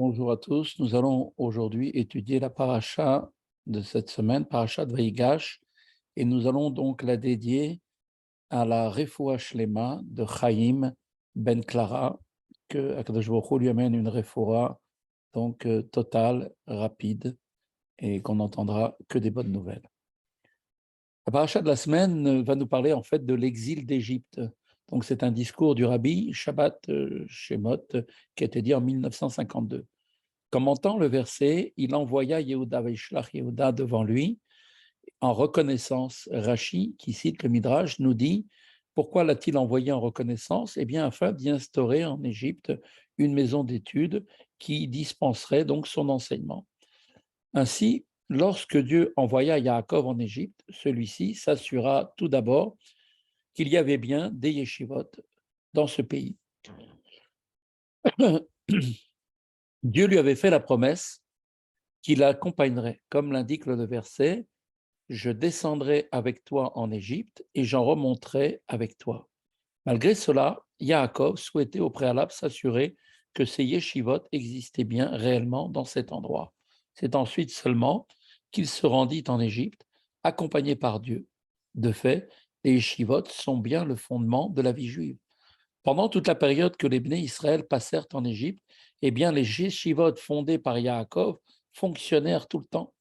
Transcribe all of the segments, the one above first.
Bonjour à tous. Nous allons aujourd'hui étudier la paracha de cette semaine, paracha de Vaïgash, et nous allons donc la dédier à la Refoua Shlema de Chaim ben Clara, que Akadosh Baruch Hu lui amène une Refoua donc totale, rapide, et qu'on n'entendra que des bonnes nouvelles. La paracha de la semaine va nous parler en fait de l'exil d'Égypte. Donc c'est un discours du rabbi Shabbat Shemot qui a été dit en 1952. Commentant le verset, il envoya Yehuda Vaishlach Yehuda devant lui en reconnaissance. Rashi, qui cite le Midrash, nous dit pourquoi l'a-t-il envoyé en reconnaissance? Eh bien, afin d'y instaurer en Égypte une maison d'études qui dispenserait donc son enseignement. Ainsi, lorsque Dieu envoya Yaakov en Égypte, celui-ci s'assura tout d'abord qu'il y avait bien des yeshivot dans ce pays. Dieu lui avait fait la promesse qui l'accompagnerait, comme l'indique le verset, je descendrai avec toi en Égypte et j'en remonterai avec toi. Malgré cela, Yaakov souhaitait au préalable s'assurer que ces yeshivot existaient bien réellement dans cet endroit. C'est ensuite seulement qu'il se rendit en Égypte, accompagné par Dieu. De fait, les yeshivot sont bien le fondement de la vie juive. Pendant toute la période que les Bnei Israël passèrent en Égypte, eh bien, les yeshivot fondés par Yaakov fonctionnèrent tout le temps.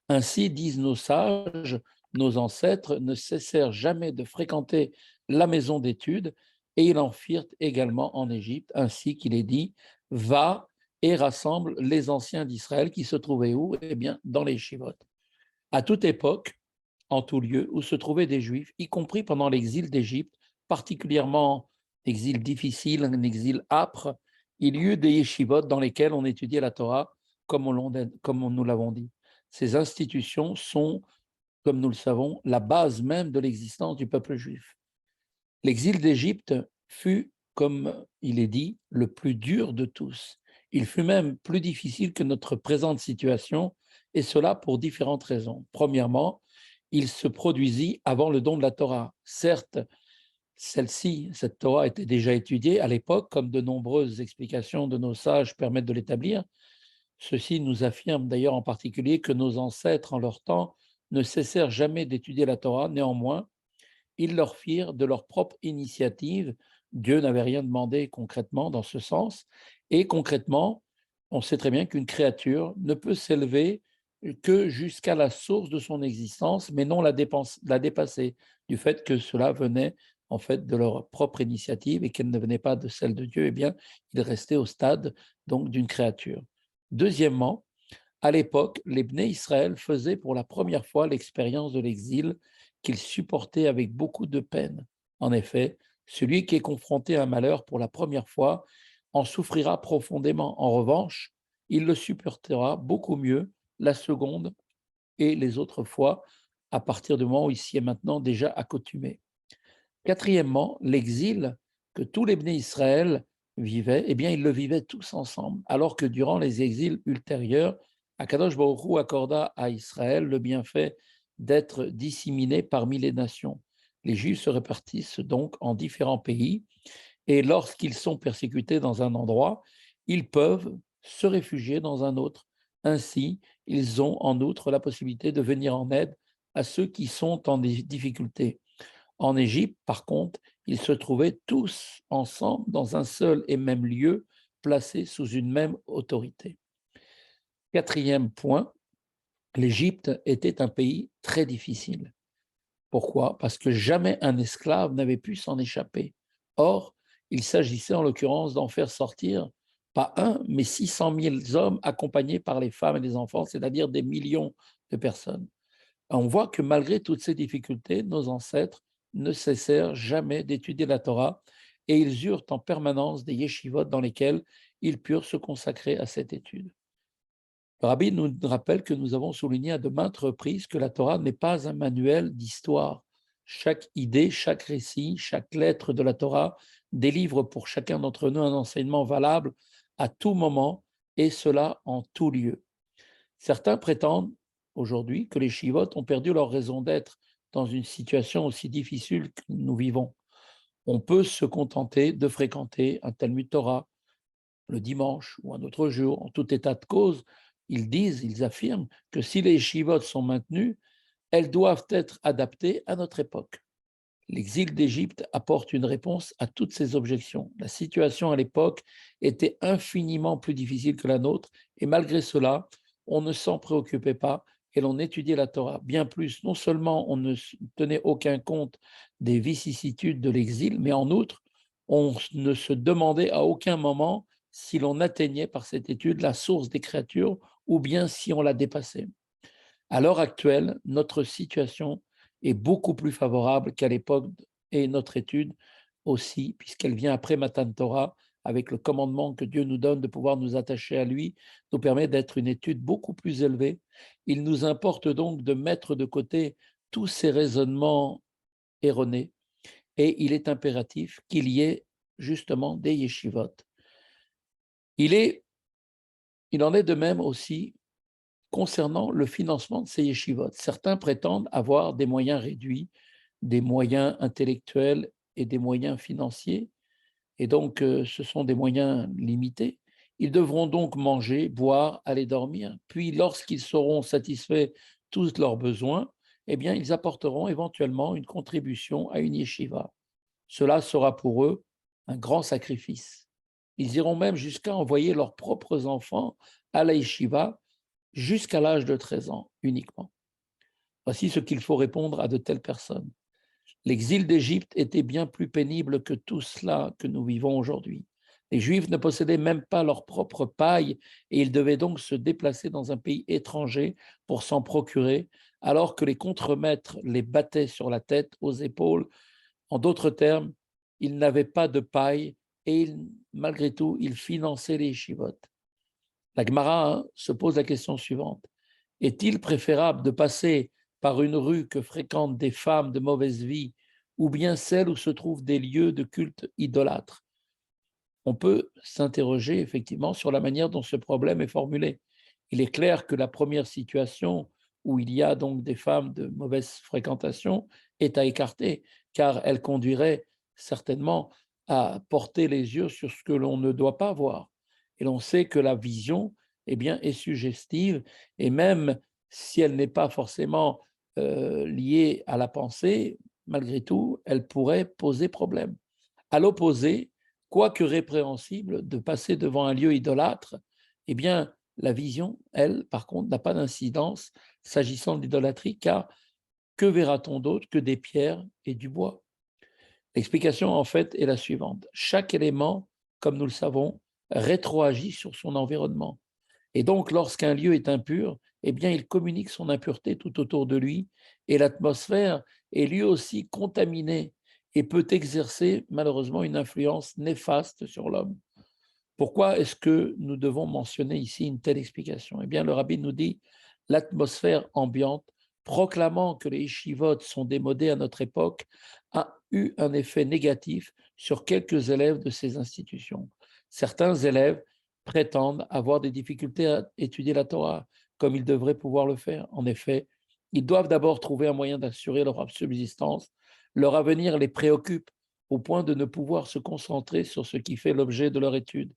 Ainsi, disent nos sages, nos ancêtres ne cessèrent jamais de fréquenter la maison d'études et ils en firent également en Égypte, ainsi qu'il est dit, va et rassemble les anciens d'Israël qui se trouvaient où? Eh bien, dans les Shivot. À toute époque, en tout lieu où se trouvaient des Juifs, y compris pendant l'exil d'Égypte, particulièrement exil difficile, un exil âpre, il y eut des yeshivot dans lesquels on étudiait la Torah comme nous l'avons dit. Ces institutions sont, comme nous le savons, la base même de l'existence du peuple juif. L'exil d'Égypte fut, comme il est dit, le plus dur de tous. Il fut même plus difficile que notre présente situation, et cela pour différentes raisons. Premièrement, il se produisit avant le don de la Torah. Certes, cette Torah était déjà étudiée à l'époque, comme de nombreuses explications de nos sages permettent de l'établir. Ceci nous affirme d'ailleurs en particulier que nos ancêtres, en leur temps, ne cessèrent jamais d'étudier la Torah. Néanmoins, ils leur firent de leur propre initiative. Dieu n'avait rien demandé concrètement dans ce sens. Et concrètement, on sait très bien qu'une créature ne peut s'élever que jusqu'à la source de son existence, mais non la dépasser, du fait que cela venait en fait de leur propre initiative et qu'elle ne venait pas de celle de Dieu. Eh bien, ils restaient au stade donc d'une créature. Deuxièmement, à l'époque, les Bnei Israël faisaient pour la première fois l'expérience de l'exil qu'ils supportaient avec beaucoup de peine. En effet, celui qui est confronté à un malheur pour la première fois en souffrira profondément. En revanche, il le supportera beaucoup mieux la seconde et les autres fois, à partir du moment où il s'y est maintenant déjà accoutumé. Quatrièmement, l'exil que tous les Bnei Israël vivaient, eh bien, ils le vivaient tous ensemble, alors que durant les exils ultérieurs, Akadosh Baruch Hu accorda à Israël le bienfait d'être disséminé parmi les nations. Les Juifs se répartissent donc en différents pays, et lorsqu'ils sont persécutés dans un endroit, ils peuvent se réfugier dans un autre. Ainsi, ils ont en outre la possibilité de venir en aide à ceux qui sont en difficulté. En Égypte, par contre, ils se trouvaient tous ensemble dans un seul et même lieu, placés sous une même autorité. Quatrième point, l'Égypte était un pays très difficile. Pourquoi? Parce que jamais un esclave n'avait pu s'en échapper. Or, il s'agissait en l'occurrence d'en faire sortir pas un, mais 600 000 hommes accompagnés par les femmes et les enfants, c'est-à-dire des millions de personnes. On voit que malgré toutes ces difficultés, nos ancêtres ne cessèrent jamais d'étudier la Torah et ils eurent en permanence des yeshivot dans lesquels ils purent se consacrer à cette étude. Le rabbi nous rappelle que nous avons souligné à de maintes reprises que la Torah n'est pas un manuel d'histoire. Chaque idée, chaque récit, chaque lettre de la Torah délivre pour chacun d'entre nous un enseignement valable à tout moment et cela en tout lieu. Certains prétendent aujourd'hui que les chivotes ont perdu leur raison d'être dans une situation aussi difficile que nous vivons. On peut se contenter de fréquenter un Talmud Torah, le dimanche ou un autre jour. En tout état de cause, ils affirment que si les yeshivot sont maintenues, elles doivent être adaptées à notre époque. L'exil d'Égypte apporte une réponse à toutes ces objections. La situation à l'époque était infiniment plus difficile que la nôtre et malgré cela, on ne s'en préoccupait pas et l'on étudiait la Torah. Bien plus, non seulement on ne tenait aucun compte des vicissitudes de l'exil, mais en outre, on ne se demandait à aucun moment si l'on atteignait par cette étude la source des créatures ou bien si on la dépassait. À l'heure actuelle, notre situation est beaucoup plus favorable qu'à l'époque et notre étude aussi, puisqu'elle vient après Matan Torah, avec le commandement que Dieu nous donne de pouvoir nous attacher à lui, nous permet d'être une étude beaucoup plus élevée. Il nous importe donc de mettre de côté tous ces raisonnements erronés et il est impératif qu'il y ait justement des yeshivot. Il en est de même aussi concernant le financement de ces yeshivot. Certains prétendent avoir des moyens réduits, des moyens intellectuels et des moyens financiers, et donc ce sont des moyens limités. Ils devront donc manger, boire, aller dormir, puis lorsqu'ils seront satisfaits tous leurs besoins, eh bien, ils apporteront éventuellement une contribution à une yeshiva. Cela sera pour eux un grand sacrifice. Ils iront même jusqu'à envoyer leurs propres enfants à la yeshiva jusqu'à l'âge de 13 ans uniquement. Voici ce qu'il faut répondre à de telles personnes. L'exil d'Égypte était bien plus pénible que tout cela que nous vivons aujourd'hui. Les Juifs ne possédaient même pas leur propre paille et ils devaient donc se déplacer dans un pays étranger pour s'en procurer, alors que les contremaîtres les battaient sur la tête, aux épaules. En d'autres termes, ils n'avaient pas de paille et malgré tout, ils finançaient les yeshivot. La Gemara se pose la question suivante. Est-il préférable de passer par une rue que fréquentent des femmes de mauvaise vie ou bien celle où se trouvent des lieux de culte idolâtres? On peut s'interroger effectivement sur la manière dont ce problème est formulé. Il est clair que la première situation où il y a donc des femmes de mauvaise fréquentation est à écarter, car elle conduirait certainement à porter les yeux sur ce que l'on ne doit pas voir. Et l'on sait que la vision, eh bien, est suggestive, et même si elle n'est pas forcément liée à la pensée, malgré tout, elle pourrait poser problème. À l'opposé, quoique répréhensible, de passer devant un lieu idolâtre, eh bien, la vision, elle, par contre, n'a pas d'incidence s'agissant de l'idolâtrie, car que verra-t-on d'autre que des pierres et du bois? L'explication, en fait, est la suivante. Chaque élément, comme nous le savons, rétroagit sur son environnement. Et donc, lorsqu'un lieu est impur, eh bien, il communique son impureté tout autour de lui, et l'atmosphère est lui aussi contaminée et peut exercer malheureusement une influence néfaste sur l'homme. Pourquoi est-ce que nous devons mentionner ici une telle explication? Eh bien, le rabbi nous dit l'atmosphère ambiante, proclamant que les yeshivot sont démodés à notre époque, a eu un effet négatif sur quelques élèves de ces institutions. Certains élèves prétendent avoir des difficultés à étudier la Torah comme ils devraient pouvoir le faire. En effet, ils doivent d'abord trouver un moyen d'assurer leur subsistance. Leur avenir les préoccupe au point de ne pouvoir se concentrer sur ce qui fait l'objet de leur étude.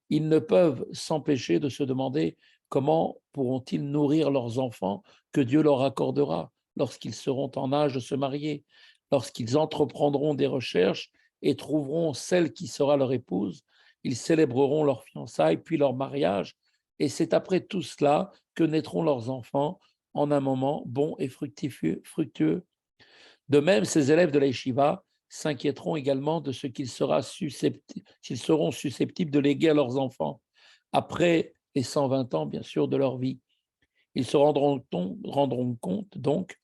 Ils ne peuvent s'empêcher de se demander comment pourront-ils nourrir leurs enfants que Dieu leur accordera lorsqu'ils seront en âge de se marier, lorsqu'ils entreprendront des recherches et trouveront celle qui sera leur épouse, ils célébreront leur fiançailles puis leur mariage, et c'est après tout cela que naîtront leurs enfants en un moment bon et fructueux. De même, ces élèves de la yeshiva s'inquiéteront également de ce qu'ils seront susceptibles de léguer à leurs enfants après les 120 ans, bien sûr, de leur vie. Ils se rendront compte, donc,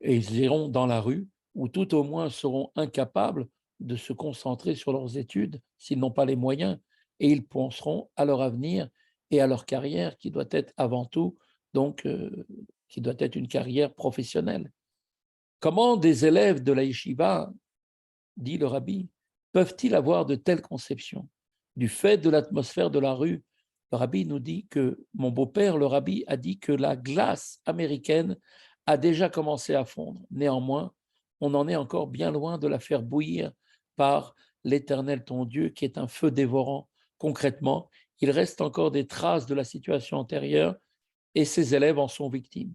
et ils iront dans la rue, ou tout au moins seront incapables de se concentrer sur leurs études s'ils n'ont pas les moyens, et ils penseront à leur avenir et à leur carrière qui doit être avant tout, donc, qui doit être une carrière professionnelle. Comment des élèves de la yeshiva, dit le rabbi, peuvent-ils avoir de telles conceptions? Du fait de l'atmosphère de la rue, le rabbi nous dit que mon beau-père, le rabbi, a dit que la glace américaine a déjà commencé à fondre. Néanmoins, on en est encore bien loin de la faire bouillir par l'Éternel ton Dieu, qui est un feu dévorant. Concrètement, il reste encore des traces de la situation antérieure et ces élèves en sont victimes.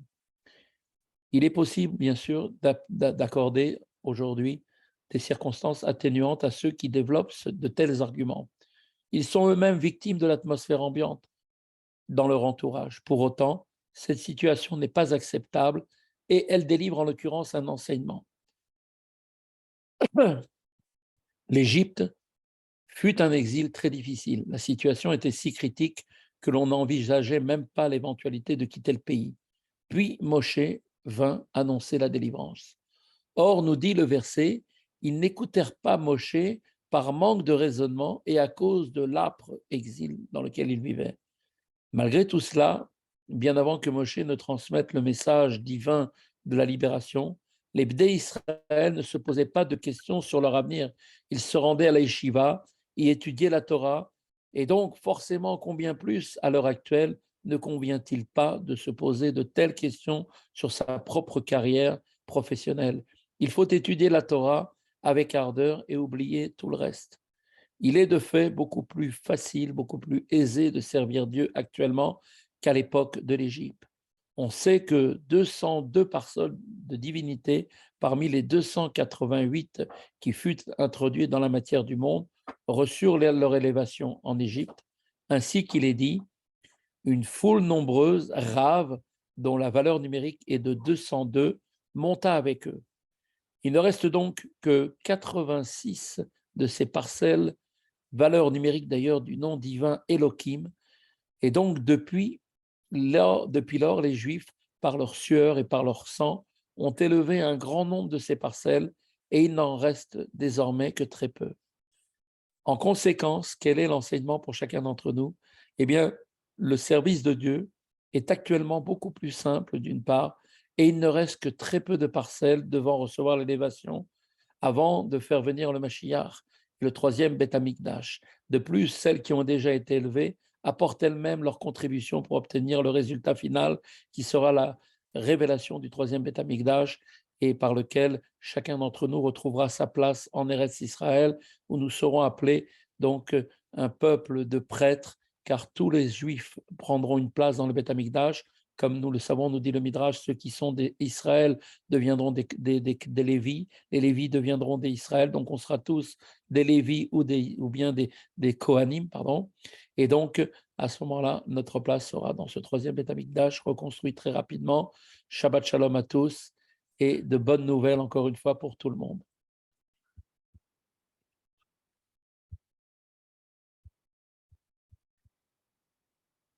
Il est possible, bien sûr, d'accorder aujourd'hui des circonstances atténuantes à ceux qui développent de tels arguments. Ils sont eux-mêmes victimes de l'atmosphère ambiante dans leur entourage. Pour autant, cette situation n'est pas acceptable et elle délivre en l'occurrence un enseignement. L'Égypte fut un exil très difficile. La situation était si critique que l'on n'envisageait même pas l'éventualité de quitter le pays. Puis Moshe vint annoncer la délivrance. Or, nous dit le verset, ils n'écoutèrent pas Moshe par manque de raisonnement et à cause de l'âpre exil dans lequel ils vivaient. Malgré tout cela, bien avant que Moshe ne transmette le message divin de la libération, les Bdei Israël ne se posaient pas de questions sur leur avenir. Ils se rendaient à la yeshiva, y étudiaient la Torah, et donc forcément, combien plus à l'heure actuelle ne convient-il pas de se poser de telles questions sur sa propre carrière professionnelle? Il faut étudier la Torah avec ardeur et oublier tout le reste. Il est de fait beaucoup plus facile, beaucoup plus aisé de servir Dieu actuellement qu'à l'époque de l'Égypte. On sait que 202 personnes de divinité parmi les 288 qui furent introduits dans la matière du monde reçurent leur élévation en Égypte, ainsi qu'il est dit, une foule nombreuse, rave, dont la valeur numérique est de 202, monta avec eux. Il ne reste donc que 86 de ces parcelles, valeur numérique d'ailleurs du nom divin Elohim. Et donc, depuis lors, les Juifs, par leur sueur et par leur sang, ont élevé un grand nombre de ces parcelles et il n'en reste désormais que très peu. En conséquence, quel est l'enseignement pour chacun d'entre nous? Eh bien, le service de Dieu est actuellement beaucoup plus simple d'une part, et il ne reste que très peu de parcelles devant recevoir l'élévation avant de faire venir le Mashiach, le troisième Beth Amikdash. De plus, celles qui ont déjà été élevées apportent elles-mêmes leur contribution pour obtenir le résultat final qui sera la révélation du troisième Beth Amikdash et par lequel chacun d'entre nous retrouvera sa place en Eretz Israël, où nous serons appelés donc un peuple de prêtres, car tous les Juifs prendront une place dans le Beth Amikdash. Comme nous le savons, nous dit le Midrash, ceux qui sont d'Israël deviendront des Lévis, les Lévis deviendront des Israël, donc on sera tous des Lévis ou bien des Kohanim, pardon. Et donc, à ce moment-là, notre place sera dans ce troisième Beth Amikdash, reconstruit très rapidement. Shabbat Shalom à tous et de bonnes nouvelles encore une fois pour tout le monde.